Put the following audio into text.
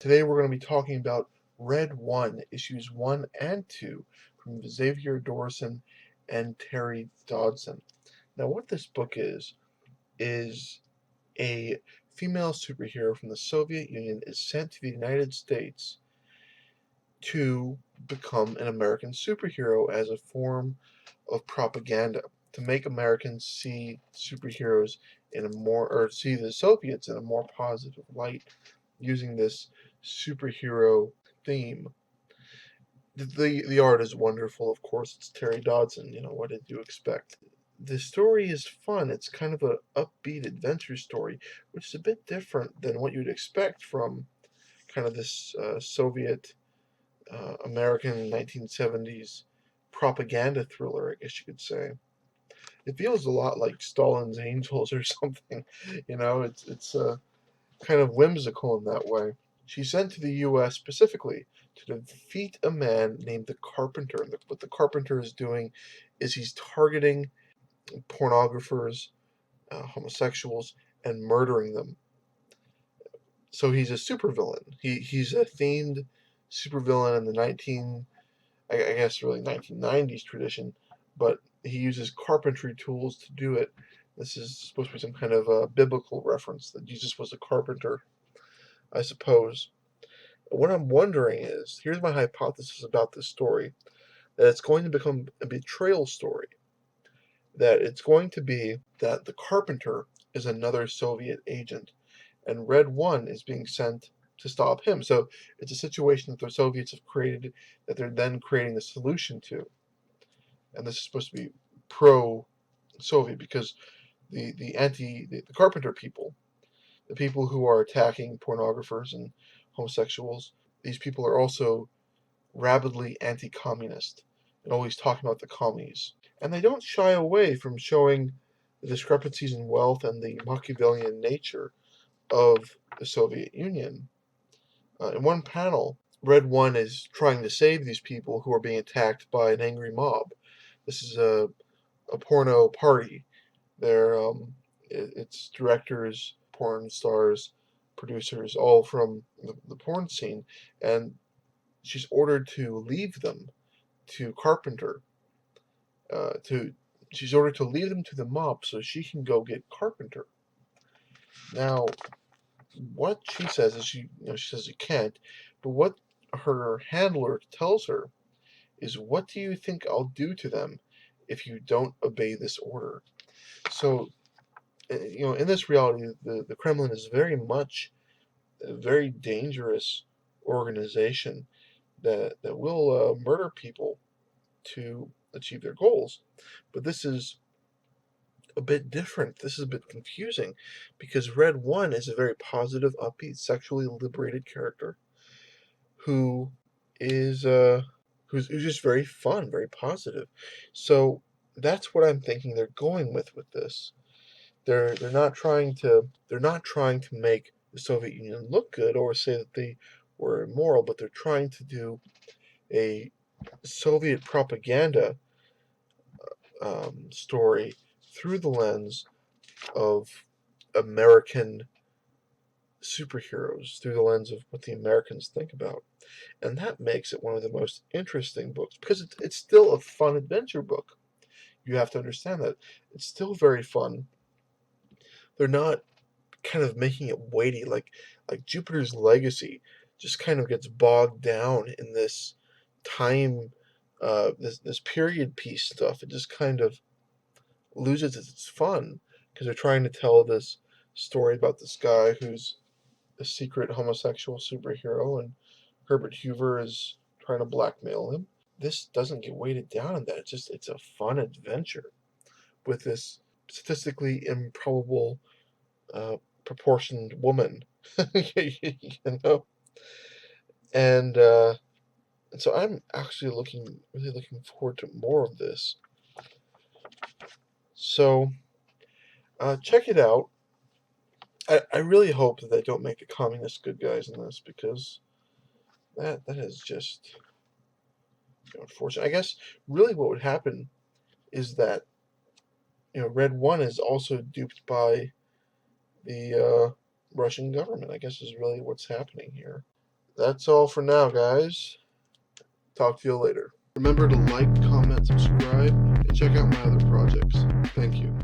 Today we're going to be talking about Red One, issues 1 and 2 from Xavier Dorson and Terry Dodson. Now, what this book is a female superhero from the Soviet Union is sent to the United States to become an American superhero as a form of propaganda to make Americans see superheroes in a more, or see the Soviets in a more positive light using this superhero theme. The art is wonderful, of course. It's Terry Dodson. What did you expect? The story is fun. It's kind of a upbeat adventure story, which is a bit different than what you'd expect from kind of this Soviet American 1970s propaganda thriller, I guess you could say. It feels a lot like Stalin's Angels or something. It's kind of whimsical in that way. She's sent to the U.S. specifically to defeat a man named the Carpenter. And what the Carpenter is doing is he's targeting pornographers, homosexuals, and murdering them. So he's a supervillain. He's a themed supervillain in the I guess really 1990s tradition, but he uses carpentry tools to do it. This is supposed to be some kind of a biblical reference that Jesus was a carpenter, I suppose. What I'm wondering is, here's my hypothesis about this story, that it's going to become a betrayal story. That it's going to be that the carpenter is another Soviet agent, and Red One is being sent to stop him. So it's a situation that the Soviets have created that they're then creating a solution to. And this is supposed to be pro-Soviet because the carpenter people, the people who are attacking pornographers and homosexuals, these people are also rabidly anti-communist and always talking about the commies. And they don't shy away from showing the discrepancies in wealth and the Machiavellian nature of the Soviet Union. In one panel, Red One is trying to save these people who are being attacked by an angry mob. This is a porno party. It's directors, porn stars, producers, all from the porn scene, and she's ordered to leave them to Carpenter. To She's ordered to leave them to the mob so she can go get Carpenter. Now, what she says is she says you can't, but what her handler tells her is, "What do you think I'll do to them if you don't obey this order?" So, in this reality, the Kremlin is very much a very dangerous organization that will murder people to achieve their goals. But this is a bit different. This is a bit confusing because Red One is a very positive, upbeat, sexually liberated character who is who's just very fun, very positive. So that's what I'm thinking they're going with this. They're not trying to make the Soviet Union look good or say that they were immoral, but they're trying to do a Soviet propaganda story through the lens of American superheroes, through the lens of what the Americans think about. And that makes it one of the most interesting books because it's still a fun adventure book. You have to understand that. It's still very fun. They're not kind of making it weighty like Jupiter's Legacy just kind of gets bogged down in this time this period piece stuff. It just kind of loses its fun because they're trying to tell this story about this guy who's a secret homosexual superhero, and Herbert Hoover is trying to blackmail him. This doesn't get weighted down in that. It's a fun adventure with this statistically improbable proportioned woman. you know? And so I'm actually really looking forward to more of this. So check it out. I really hope that they don't make the communist good guys in this because that is just unfortunate. I guess really what would happen is that Red One is also duped by the Russian government. I guess is really what's happening here. That's all for now, guys. Talk to you later. Remember to like, comment, subscribe, and check out my other projects. Thank you.